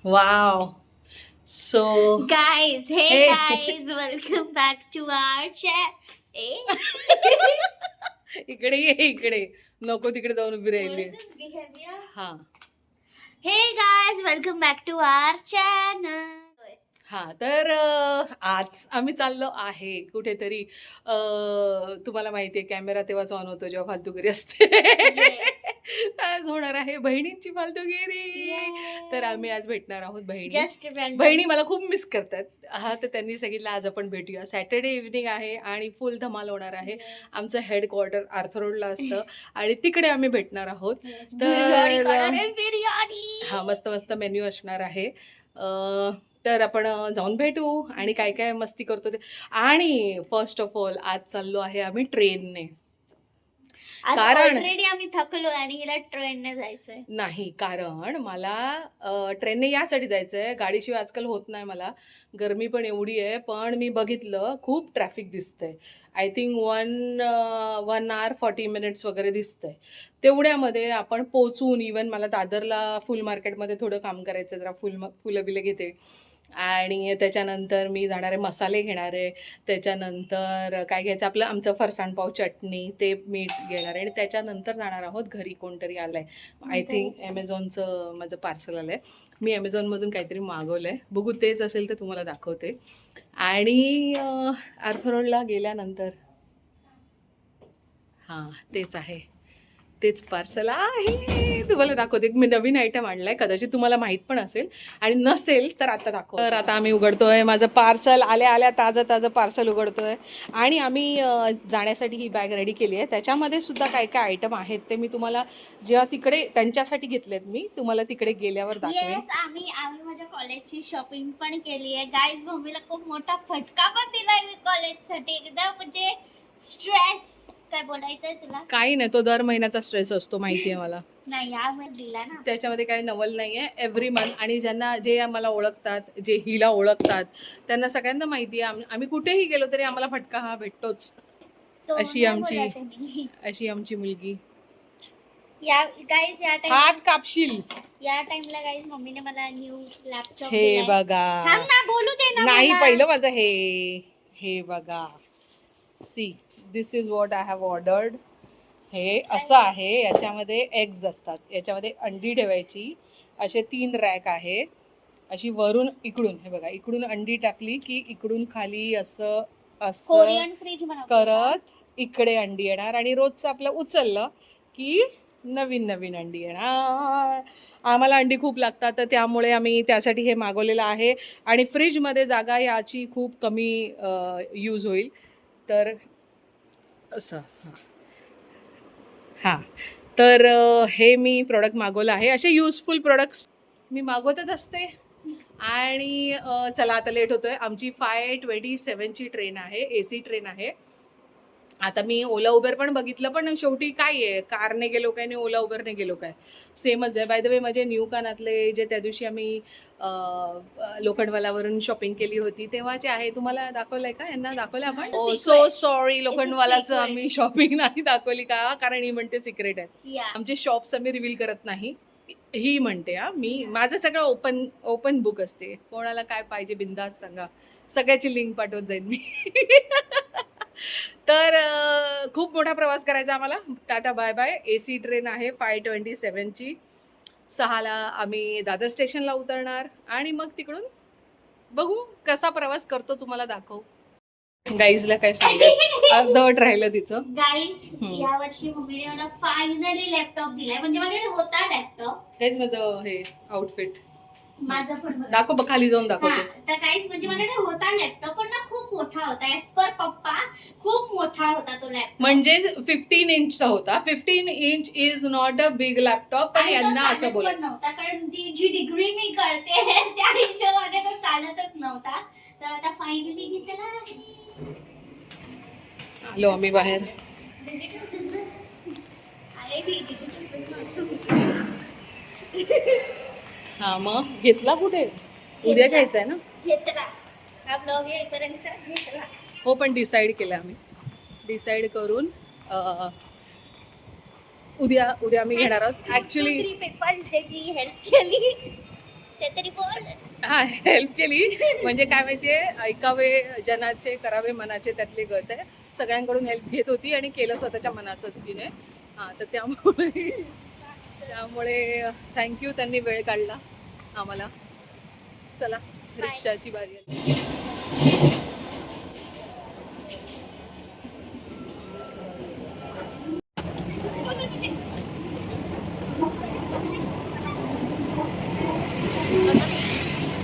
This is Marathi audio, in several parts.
Wow. So, Guys, hey hey. guys, welcome back to our channel. इकडे ये इकडे. नको तिकडे जाऊन उभी What राहिली. is this behavior? हा Hey guys, welcome back to our channel. हा तर आज आम्ही चाललो आहे कुठेतरी. तुम्हाला माहिती आहे कॅमेरा तेव्हाच ऑन होतो जेव्हा फालतूगिरी असते. आज होणार आहे बहिणींची फालतूगिरी. तर आम्ही आज भेटणार आहोत बहिणी. Just random. बहिणी मला खूप मिस करतात. हा तर त्यांनी सांगितलं आज आपण भेटूया. सॅटर्डे इव्हनिंग आहे आणि फुल धमाल होणार आहे. आमचं हेडक्वार्टर आर्थर रोडला असतं आणि तिकडे आम्ही भेटणार आहोत. बिर्याणी खाणार आहे, बिर्याणी. हा मस्त मस्त मेन्यू असणार आहे. तर आपण जाऊन भेटू आणि काय काय मस्ती करतो ते. आणि फर्स्ट ऑफ ऑल आज चाललो आहे आम्ही ट्रेनने. आज कारण- ऑलरेडी आम्ही थकलो आणि हिला ट्रेनने जायचंय. नाही कारण मला ट्रेनने यासाठी जायचं आहे. गाडीशिवाय आजकाल होत नाही मला. गरमी पण एवढी आहे. पण मी बघितलं खूप ट्रॅफिक दिसतंय. आय थिंक 1 hour 40 minutes वगैरे दिसतंय. तेवढ्यामध्ये आपण पोचून इवन मला दादरला फुल मार्केटमध्ये थोडं काम करायचं, जरा फुलं बिलं घेते आणि त्याच्यानंतर मी जाणार आहे मसाले घेणार आहे. त्याच्यानंतर काय घ्यायचं आपलं आमचं फरसाण पाव चटणी ते मीठ घेणार आहे आणि त्याच्यानंतर जाणार आहोत घरी. कोणतरी आलं आहे आय थिंक ॲमेझॉनचं माझं पार्सल आलं आहे. मी ॲमेझॉनमधून काहीतरी मागवलं आहे. बघू तेच असेल तर तुम्हाला दाखवते. आणि आर्थर रोडला गेल्यानंतर हां तेच आहे, तेच पार्सल आहे. तुम्हाला दाखवते. मी नवीन आयटम आणलाय, कदाचित तुम्हाला माहीत पण असेल आणि नसेल तर आता दाखव. तर आता आम्ही उघडतोय माझं पार्सल. आल्या आल्या ताजं पार्सल उघडतोय आणि आम्ही जाण्यासाठी ही बॅग रेडी केली आहे. त्याच्यामध्ये सुद्धा काय काय आयटम आहेत ते मी तुम्हाला जेव्हा तिकडे त्यांच्यासाठी घेतलेत मी तुम्हाला तिकडे गेल्यावर दाखवेन. येस, आम्ही माझ्या कॉलेजची शॉपिंग पण केली आहे. गाईज मम्मीला खूप मोठा फटका पण दिलाय मी कॉलेजसाठी. एकदम म्हणजे स्ट्रेस काय बोलायचंय तुला? काही नाही, तो दर महिन्याचा स्ट्रेस असतो माहिती आहे मला. नाही यावेळेस दिला ना. त्याच्यामध्ये काही नवल नाही आहे. Every month. आणि जे मला ओळखतात, जे हिला ओळखतात त्यांना सगळ्यांना माहिती आहे आम्ही कुठेही गेलो तरी आम्हाला फटका हा भेटतोच. तो अशी नाही आमची बोलत आहे मी. अशी आमची मुलगी. या गाईज या टाइम हात कापशील. या टाइमला गाईज मम्मीने मला न्यू लॅपटॉप हे दिलाय. बघा. थांब ना, बोलू दे ना नाही मला. पहिलं माझं हे बघा. See this is what I have ordered. हे असं आहे. याच्यामध्ये एग्ज असतात. याच्यामध्ये अंडी ठेवायची. असे 3 रॅक आहे. अशी वरून इकडून हे बघा इकडून अंडी टाकली की इकडून खाली असं असं कोरियन फ्रीज म्हणा करत इकडे अंडी येणार आणि रोजचं आपलं उचललं की नवीन अंडी येणार. आम्हाला अंडी खूप लागतात तर त्यामुळे आम्ही त्यासाठी हे मागवलेलं आहे. आणि फ्रीजमध्ये जागा याची खूप कमी यूज होईल. तर असं हां तर हे मी प्रोडक्ट मागवलं आहे. असे युजफुल प्रोडक्ट्स मी मागवतच असते. आणि चला आता लेट होतोय. आमची 5:27ची ट्रेन आहे. AC ट्रेन आहे. आता मी ओला उबेर पण बघितलं पण शेवटी काय आहे, कारने गेलो काय आणि ओला उबेरने गेलो काय सेमच आहे. बाय द वे माझे न्यू कानातले जे त्या दिवशी आम्ही लोखंडवालावरून शॉपिंग केली होती तेव्हाचे आहे. तुम्हाला दाखवलंय का? यांना दाखवलं आपण? सो सॉरी लोखंडवालाचं आम्ही शॉपिंग नाही दाखवली का, कारण ही म्हणते सिक्रेट आहे. आमचे शॉप्स आम्ही रिव्हील करत नाही. ही म्हणते मी माझं सगळं ओपन बुक असते. कोणाला काय पाहिजे बिंदास सांगा, सगळ्याची लिंक पाठवत जाईन मी. तर खूप मोठा प्रवास करायचा आम्हाला. Tata bye bye. AC train आहे 5:27ची. 6ला आम्ही दादर स्टेशनला उतरणार आणि मग तिकडून बघू कसा प्रवास करतो तुम्हाला दाखवू. गाईजला काय सांगायचं अर्धवट राहिलं तिचं. गाईज या वर्षी मम्मीने मला फायनली लॅपटॉप दिलाय. म्हणजे माझ्याकडे होता लॅपटॉप. हेच माझं हे आउटफिट. माझं पण दाखव खाली जाऊन दाखवते. तर काहीच म्हणजे माझ्याकडे होता लॅपटॉप पण ना खूप मोठा होता. ऍज पर पप्पा खूप मोठा होता तो लॅपटॉप. म्हणजे 15 इंचचा होता. 15 inch is not a big laptop. पण यांना असं बोलत नव्हता कारण ती जी डिग्री मी करते त्या हिशोबाने तो चालतच नव्हता. तर आता फायनली घेतला. आलो आम्ही बाहेर. डिजिटल बिझनेस आहे मी डिजिटल बिझनेस. हा मग घेतला कुठे? उद्या घ्यायचा आहे ना? घेतला. हा ब्लॉग येईपर्यंत घेतला. हो पण डिसाईड केलं आम्ही. डिसाईड करून उद्या आम्ही घेणार आहोत. ॲक्च्युली पेपर जे की हेल्प केली ते तरी बोल. हा हेल्प केली म्हणजे काय माहितीये, ऐकावे जनाचे करावे मनाचे त्यातली गत आहे. सगळ्यांकडून हेल्प घेत होती आणि केलं स्वतःच्या मनाचंच तिने. हां तर त्यामुळे थँक्यू, त्यांनी वेळ काढला आम्हाला. चला रिक्षाची बारी आली.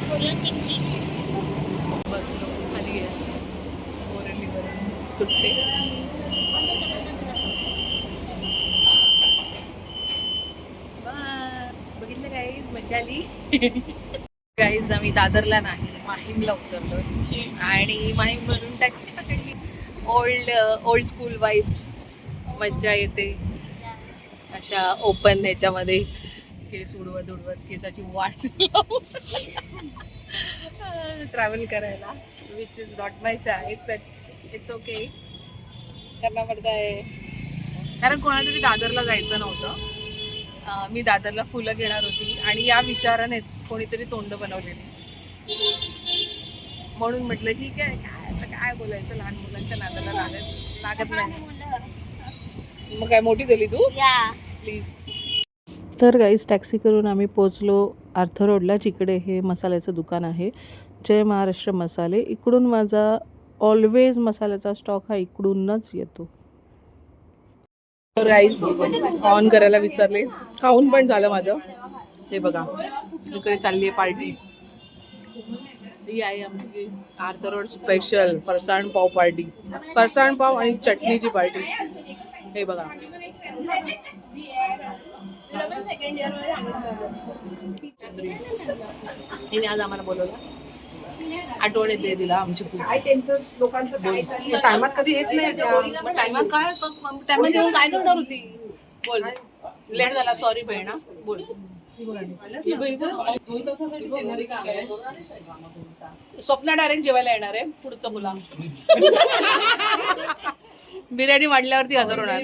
कोरियन टिपची बसलो खाली आहे बोरेलीवरून सुट्टे. बघितलं गाईज, मजा आली. गाईज आम्ही दादरला नाही, माहीमला उतरलोय आणि माहीमवरून टॅक्सी पकडली. ओल्ड स्कूल वाईब्स, मज्जा येते अशा ओपन ह्याच्यामध्ये. केस उडवत उडवत केसाची वाट ट्रॅव्हल करायला, which is not my cheat but it's okay, करना पडता है. कारण कोणातरी दादरला जायचं नव्हतं. मी दादरला फुलं घेणार होती आणि या विचारानेच कोणीतरी तोंड बनवलेली, म्हणून म्हटलं ठीक आहे, काय बोलायचं, लहान मुलांच्या नादाला लागत नाही. मग काय मोठी झाली तू प्लीज. तर गाईज टॅक्सी करून आम्ही पोचलो आर्थर रोडला, जिकडे हे मसाल्याचं दुकान आहे, जय महाराष्ट्र मसाले. इकडून माझा ऑलवेज मसाल्याचा स्टॉक हा इकडूनच येतो. राईस ऑन करायला विसरले, खाऊन पण झालं माझं. हे बघा इकडे चालली आहे पार्टी. ही आहे आमची आर्थर रोड स्पेशल फरसाण पाव पार्टी, फरसाण पाव आणि चटणीची पार्टी. हे बघा हिने आज आम्हाला बोलवलं, आठवण येते तिला आमची खूप. टायमात कधी येत नाही, टायमात काय टायमात येऊन काय करणार होती. बोल, लेट झाला, सॉरी बहिणा. बोल. स्वप्ना डायरेक्ट जेवायला येणार आहे, पुढचं बोला. बिर्याणी वाढल्यावरती हजर होणार.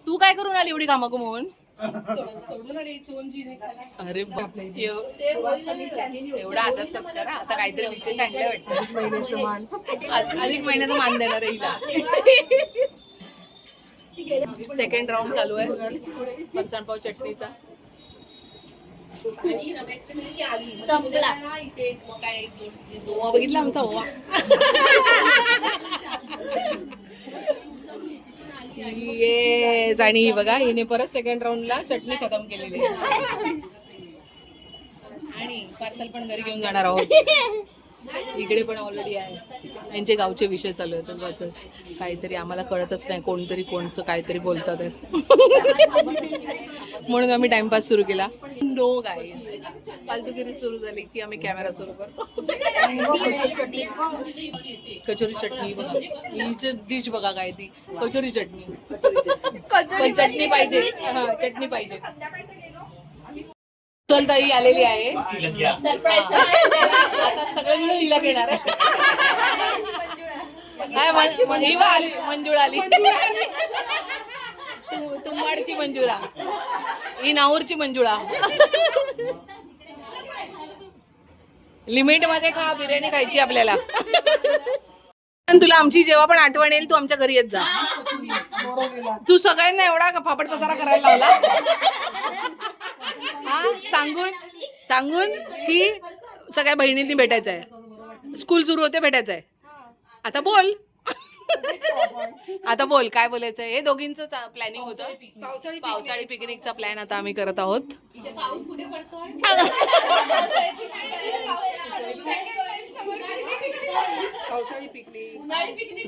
तू काय करून आली एवढी कामं कमवून? अरे बापरे, एवढा आदर सत्कार. आता काहीतरी विशेष आणलं वाटतं. अधिक महिन्याचा मान देणार आहे हिला. सेकंड राऊंड चालू आहे फरसाण पाव चटणीचा. ओवा बघितला आमचा ओवा. येस, आणि बघा हिने परत सेकंड राऊंडला चटणी खतम केलेली आहे. आणि पार्सल पण घरी घेऊन जाणार आहोत. इकडे पण ऑलरेडी आहे. यांचे गावचे विषय चालू आहेत, उगाचच काहीतरी आम्हाला कळतच नाही, कोणतरी कोणचं काहीतरी बोलतात आहे. म्हणून आम्ही टाइमपास सुरू केला. नो गाईज, फालतूगिरी सुरू झाली की आम्ही कॅमेरा सुरू करतो. कचोरी चटणी बघा, हीच डिश बघा काय ती, कचोरी चटणी. चटणी पाहिजे, हा चटणी पाहिजे. ताई आलेली आहे, आता सगळे मिळून हिला घेणार आहे. मंजुळा आली, तुंबाडची मंजुळा, ही नाऊरची मंजुळा. लिमिट मध्ये खा, बिर्याणी खायची आपल्याला. तुला आमची जेव्हा पण आठवण येईल तू आमच्या घरी येत जा. तू सगळ्यांना एवढा फापट पसारा करायला लावला, हा सांगून की सगळ्या बहिणींनी भेटायचं आहे, स्कूल सुरू होते भेटायचं आहे. आता बोल, आता बोल काय बोलायचं आहे. हे दोघींचं प्लॅनिंग होतं, पावसाळी पिकनिकचा प्लॅन आता आम्ही करत आहोत.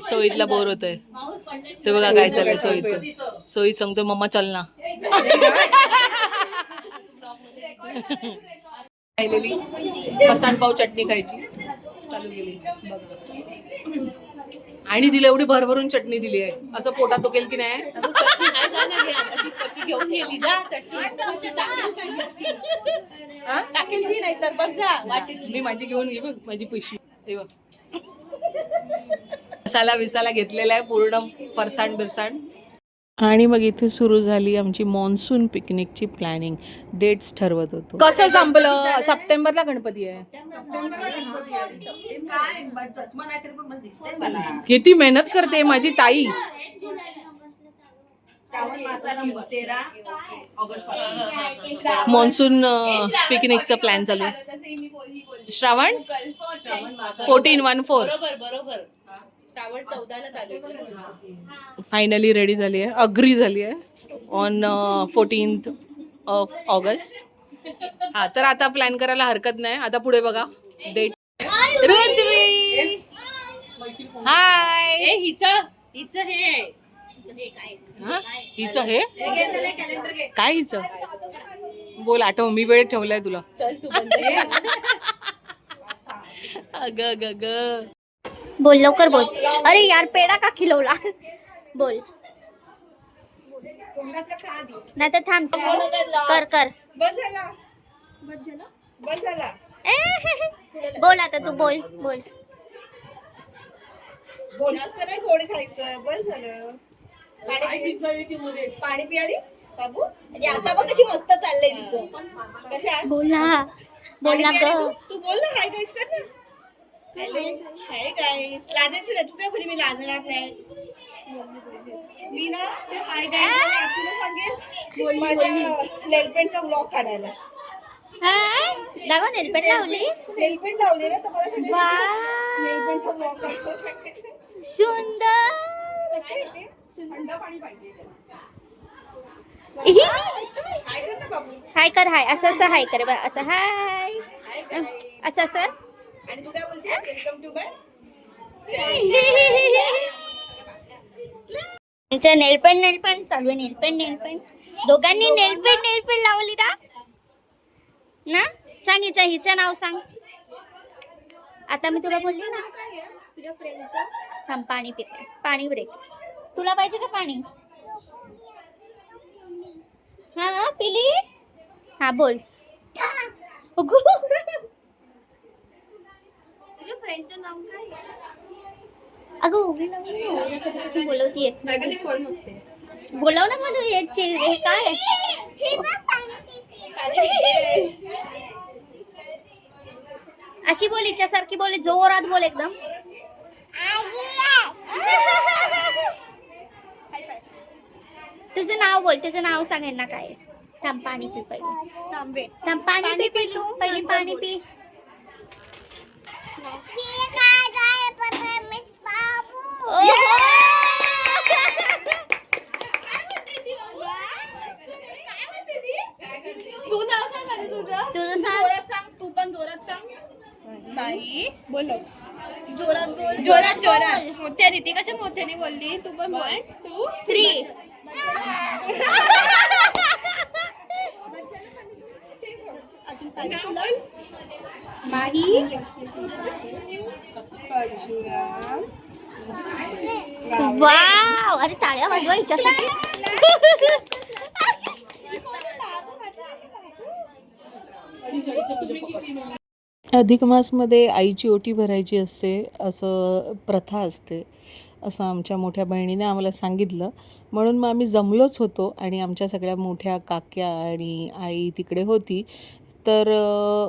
सोयीतला बोर होतोय ते बघा काय चाललंय सोयीचं. सोयीत सांगतोय मम्मा चल ना. फरसाण पाव चटणी खायची चालू केली आणि दिली एवढी भरभरून चटणी दिली आहे, असं पोटात दुखेल की नाही. घेऊन गेली ना टाकेल मी, नाही तर बघ जा वाटेत. मी माझी घेऊन ये बघ, माझी पिशवी हे बघ. मसाला विसाला घेतलेला आहे पूर्ण, फरसाण बिरसाण. आणि मग इथे सुरू झाली आमची मॉन्सून पिकनिकची प्लॅनिंग. डेट्स ठरवत होतो. कसं संपलं? सप्टेंबरला गणपती आहे. किती मेहनत करते माझी ताई. मॉन्सून पिकनिकचा प्लॅन चालू आहे. श्रावण 1414 बरोबर श्रावण 14ला चालू आहे. फायनली रेडी झाली आहे, अग्री झाली आहे ऑन 14th ऑफ ऑगस्ट. हा तर आता प्लॅन करायला हरकत नाही. आता पुढे बघा डेट. ऋत्वी हाय. ए हिचं हे आहे. हा? हिचं हे काय हिचं बोल. आठव मी वेळ ठेवलाय तुला. चल तू म्हणजे अग ग ग. बोल लवकर बोल. अरे यार पेढा का खिलवला. बोल नाही तर थांब. कर कर. बोल आता तू बोल बोल. जास्त नाही गोड खायचं. बस झालं. पाणी पियाली बाबू. आणि आता बघ कशी मस्त चाललंय तिचं. कशा बोला बोला ग. तू बोल ना. हाय गाईस कर ना. Hello hi guys. लाजायचं नाही. तू काय बोली मी लाजणार नाही. मी ना ते हाय गाईस तुला सांगेल माझ्या नेलपेंटचा ब्लॉग काढायला. दाखव नेलपेंट लावली. नेलपेंट लावले ना तर मला सांगेल वा नेलपेंटचा ब्लॉग काढतो सांगेल. सुंदर. हाय कर ना बाबू. हाय कर. हाय असं असं हाय कर बरं. असं हाय हाय गाईस. असं असं. आणि तू काय बोलते वेलकम टू माय. नेलपेंट चालू आहे. नेलपेंट दोघांनी नेलपेंट लावली ना. सांग हिचं नाव सांग. आता मी तुला बोलली ना. तुझ्या फ्रेंडचं थांब पाणी पिते. पाणी ब्रेक. तुला पाहिजे का पाणी. हा पिली. हा बोल. तुझ्या फ्रेंडचं नाव काय. अगं उभी कधीपासून बोलवतीये. प्रगती कोण म्हणते. बोलव ना म्हणून हे काय. अशी बोल. हिच्यासारखी बोल. जोरात बोल एकदम. तुझं नाव बोल. तुझं नाव सांग ना काय. थांब पाणी पी पहिले. थांब पाणी पी पहिले पाणी पी. तू नाव सांग आधी तुझं. तुझं जोरात सांग. तू पण जोरात सांग. नाही बोल. जोरात बोल. जोरात मोठ्या रीती कशा मोठ्याने बोलली. तू पण बोल. 2 3. माही परशुराम. वाव. अरे टाळ्या वाजवा हिच्यासाठी. अधिक मासमध्ये आईची ओटी भरायची असते असं प्रथा असते असं आमच्या मोठ्या बहिणीने आम्हाला सांगितलं. म्हणून मग आम्ही जमलोच होतो आणि आमच्या सगळ्या मोठ्या काक्या आणि आई तिकडे होती. तर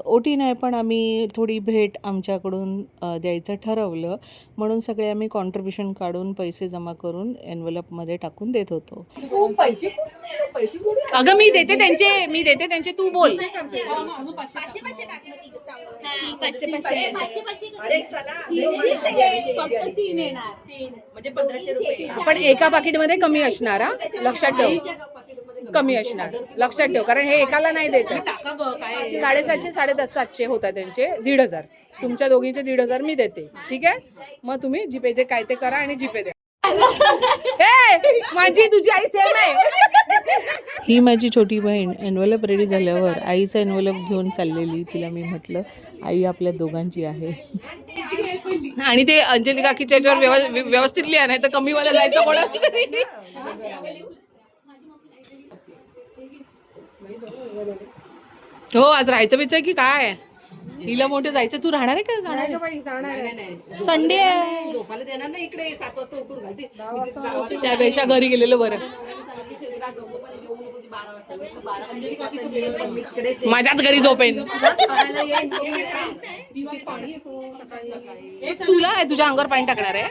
ओटी नाही पण आम्ही थोडी भेट आमच्याकडून द्यायचं ठरवलं. म्हणून सगळे आम्ही कॉन्ट्रीब्युशन काढून पैसे जमा करून एन्व्हलपमध्ये टाकून देत होतो. अगं मी देते त्यांचे तू बोल. पण एका पाकिटमध्ये कमी असणार. हा लक्षात ठेव. कमी असणार लक्षात ठेव. कारण हे एकाला नाही देत. 750 750 होतात त्यांचे. 1500 तुमच्या दोघींचे 1500 मी देते. ठीक आहे. मग तुम्ही जीपे ते काय ते करा आणि जीपे द्या. माझी तुझी आई सेम आहे. ही माझी छोटी बहीण एन्व्हलप रेडी झाल्यावर आईचा एन्व्हलप घेऊन चाललेली. तिला मी म्हटलं आई आपल्या दोघांची आहे. आणि ते अंजली काकीच्या याच्यावर व्यवस्थित लिहा नाही तर कमीवाला जायचं कोणा. हो आज राहायचं बिचं की काय. हिला मोठं जायचं. तू राहणार आहे का? जाणार संडे आहे. झोपायला देणार नाही इकडे 7 वाजता उठून घालते. त्यापेक्षा घरी गेलेलं बरं. माझ्याच घरी झोपेन. तुला आहे तुझ्या अंगावर पाणी टाकणार आहे.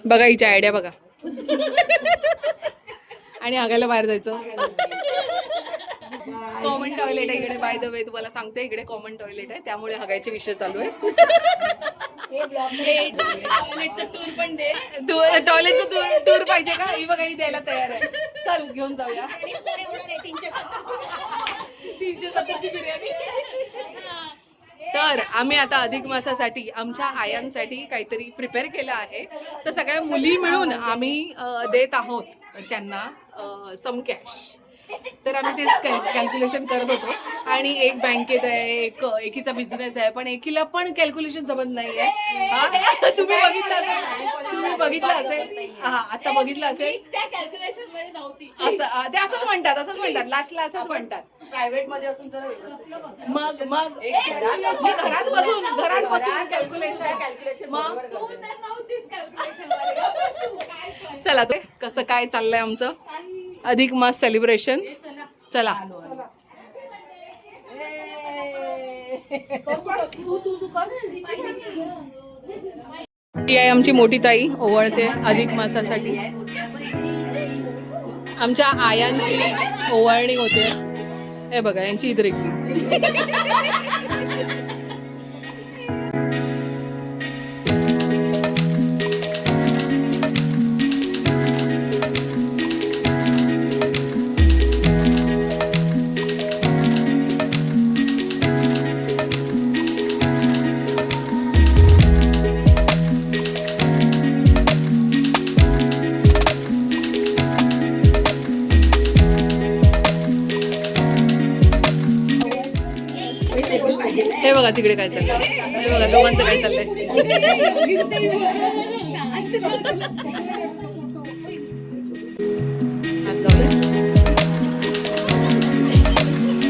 बघा हिची आयडिया बघा. आणि आगायला बाहेर जायचं. कॉमन टॉयलेट आहे इकडे. बाय द वे तुम्हाला सांगते इकडे कॉमन टॉयलेट आहे, त्यामुळे हगायचे विषय चालू आहे. टॉयलेटचं टूर पण दे. टॉयलेटचं टूर पाहिजे का? ही बघा ही द्यायला तयार आहे. चल घेऊन जाऊया. 370ची बिर्याणी. तर आम्ही आता अधिक मासासाठी आमच्या आयांसाठी काहीतरी प्रिपेअर केलं आहे. तर सगळ्या मुली मिळून आम्ही देत आहोत त्यांना सम कॅश. तर आम्ही ते कॅल्क्युलेशन करत होतो. आणि एक बँकेत आहे, एकीचा बिझनेस आहे, पण एकीला पण कॅल्क्युलेशन जमत नाहीये. तुम्ही बघितलं असेल. हा आता बघितलं असेल. त्या कॅल्क्युलेशन मध्ये नव्हती. ते असंच म्हणतात लास्टला असंच म्हणतात. प्रायव्हेट मध्ये असून तर मग घरात बसून कॅल्क्युलेशन. मग चला ते कसं काय चाललंय आमचं अधिक मास सेलिब्रेशन. चला ती आहे आमची मोठी ताई ओवाळते अधिक मासासाठी. आमच्या आयांची ओवाळणी होते. हे बघा यांची इदरेकी. हे बघा तिकडे काय चाललंय. हे बघा दोघांचं काय चाललंय. हात लावले.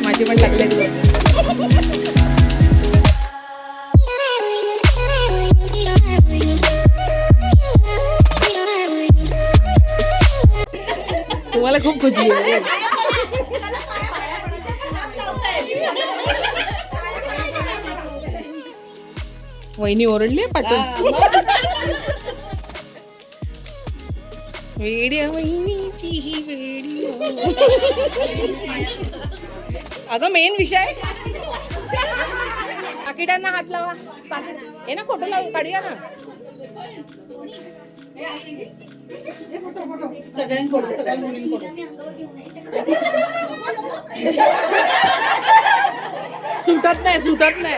माझी पण लागले. तुम्हाला खूप खुशी आहे. वहिनी ओरडली पाठवून. वेड्या वहिनीची ही वेडी. अगं मेन विषय पाकिटांना हात लावा. हे ना फोटो लावू काढूया ना. सुटत नाही.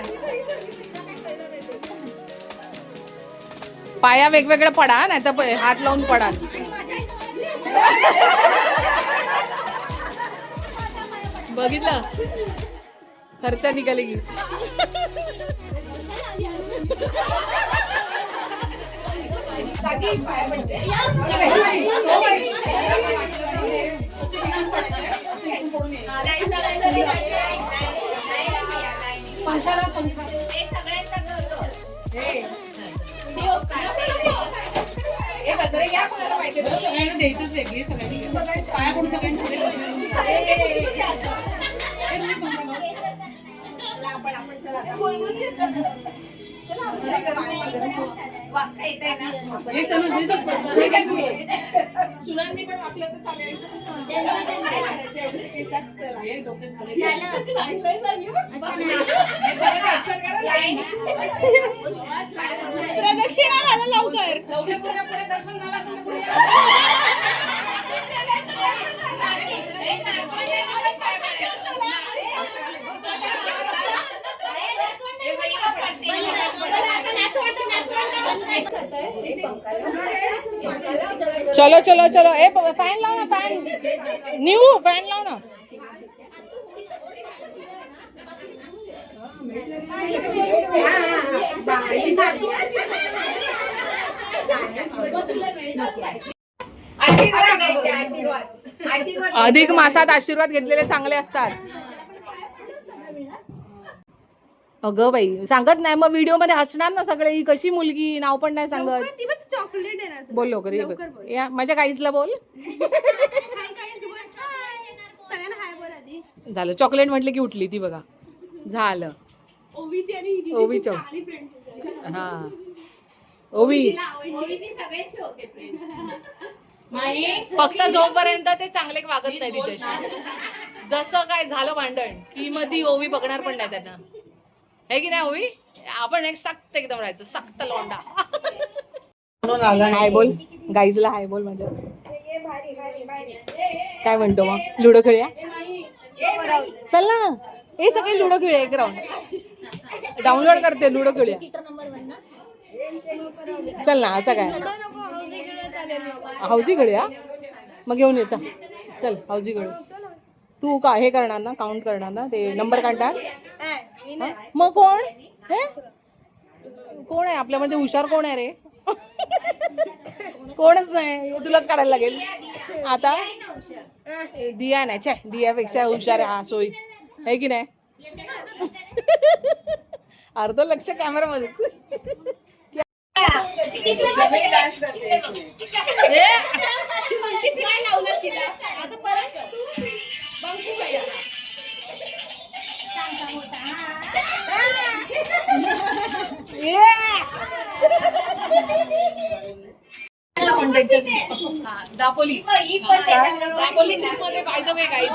पाया वेगवेगळं पडा नाही तर हात लावून पडा. बघितलं खर्च निघाली की. सुनांनी पण वाटलं तर चालेल. प्रदक्षिणा घाला लवकर. पुढे दर्शन झालं असेल पुढे. चलो चलो चलो. ए फॅन लाव ना. फॅन न्यू फॅन लाव ना. अधिक मासात आशीर्वाद घेतलेले चांगले असतात. अगं बाई सांगत नाही मग व्हिडिओ मध्ये हसणार ना सगळे. ही कशी मुलगी, नाव पण नाही सांगत. चॉकलेट आहे ना. बोल लवकर ये बघ. या माझ्या गाईजला बोल. सगळ्यांना हाय बोल आधी. झालं चॉकलेट म्हटलं की उठली ती बघा. झालं ओवीची आणि हिची ओवी खूप चौ चांगली फ्रेंड होती. हा ओवी ओवीची सगळ्यांची होते फ्रेंड. फक्त जोपर्यंत ते चांगले वागत नाही तिच्याशी. जसं काय झालं भांडण की मग ती ओवी बघणार पण नाही त्यांना. है की नाही ओवी? आपण एक सक्त एकदम राहायचं, सक्त लोंडा. हाय बोल गाईजला, हाय बोल माझ्या. काय म्हणतो मग? लुडो खेळूया चल ना. हे सगळे लुडो खेळूया एक राऊंड. डाउनलोड करते लुडो खेळूया. चल ना असं काय हाऊजी खेळूया. मग घेऊन ये चल हाऊजी खेळू. तू का हे करणार ना, काउंट करणार ना, ते नंबर काढणार. मग कोण हे कोण आहे आपल्यामध्ये हुशार? कोण आहे रे? कोणच नाही. तुलाच काढायला लागेल आता. दिया नाही छे, दियापेक्षा हुशार आहे हा सोयी. आहे की नाही? अर्ध लक्ष कॅमेरामध्ये. दापोली मध्ये बाय द वे गाईज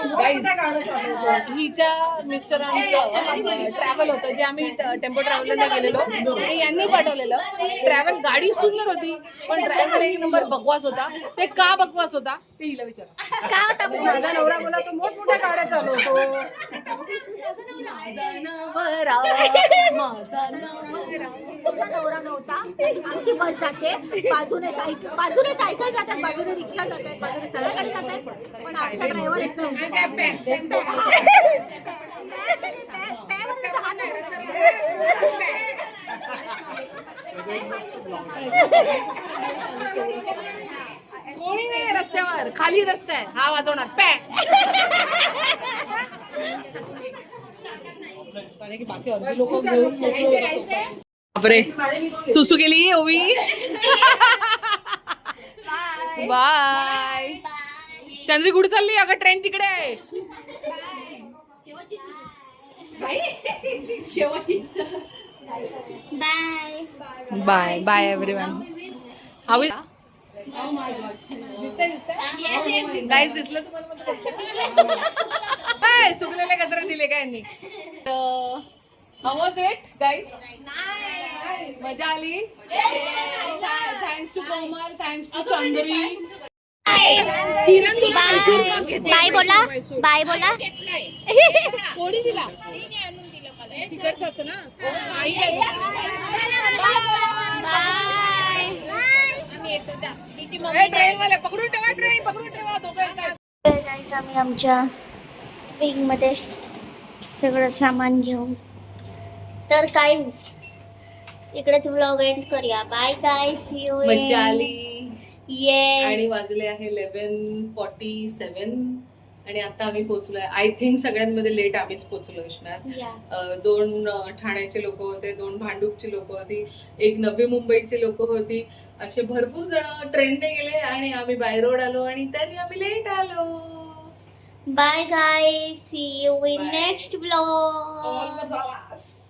हिच्या मिस्टरांचं ट्रॅव्हल होतं जे आम्ही टेम्पो ट्रॅव्हलरला गेलेलो. ते यांनी पाठवलेलं ट्रॅव्हल. गाडी सुंदर होती पण ड्रायव्हर एक नंबर बकवास होता. ते का बकवास होता ते हिला विचार. का होता माझा नवरा बोला तो मोठमोठ्या गाड्या चालवतो. माझा नवरा नव्हता. आमची बस जाते, बाजूने सायकल जातात, बाजूने रिक्षा जातात, बाजूने सरळ गाडी जातात. पण आमचा ड्रायव्हर एक कोणी नाही रस्त्यावर, खाली रस्ता आहे हा वाजवणार पॅ. बाकी लोक बापरे सुसू गेली ओवी. बाय. चंद्री कुठे चालली? अगं ट्रेन तिकडे आहे. Bye bye bye everyone. How is guys दिसलं तुम्हाला? काय सुकलेले गजरे दिले काय यांनी? How was it guys? मजा आली. Thanks to Komal, thanks to Chandri. Kiran तुला मैसूर पाक घेते. बाय बोला, मैसूर. बाय बोला. कोणी दिला? तिकडचाच ना. आई ट्रेन वाले पकडून ठेवा, ट्रेन पकडून ठेवा. दोघं येतात. गाईज आम्ही आमच्या विंग मध्ये सगळं सामान घेऊन तर गाईज इकडेच व्लॉग एंड करूया. Bye guys, see you. मज्जा आली. आणि येस वाजले आहे 11:47 आणि आता आम्ही पोहोचलोय. आय थिंक सगळ्यांमध्ये लेट आम्हीच पोहोचलो असणार. दोन ठाण्याचे लोक होते, 2 भांडूपची लोक होती, 1 नवी मुंबईची लोक होती. असे भरपूर जण ट्रेनने गेले आणि आम्ही बाय रोड आलो आणि तरी आम्ही लेट आलो. Bye guys, see you in next vlog. All masalas.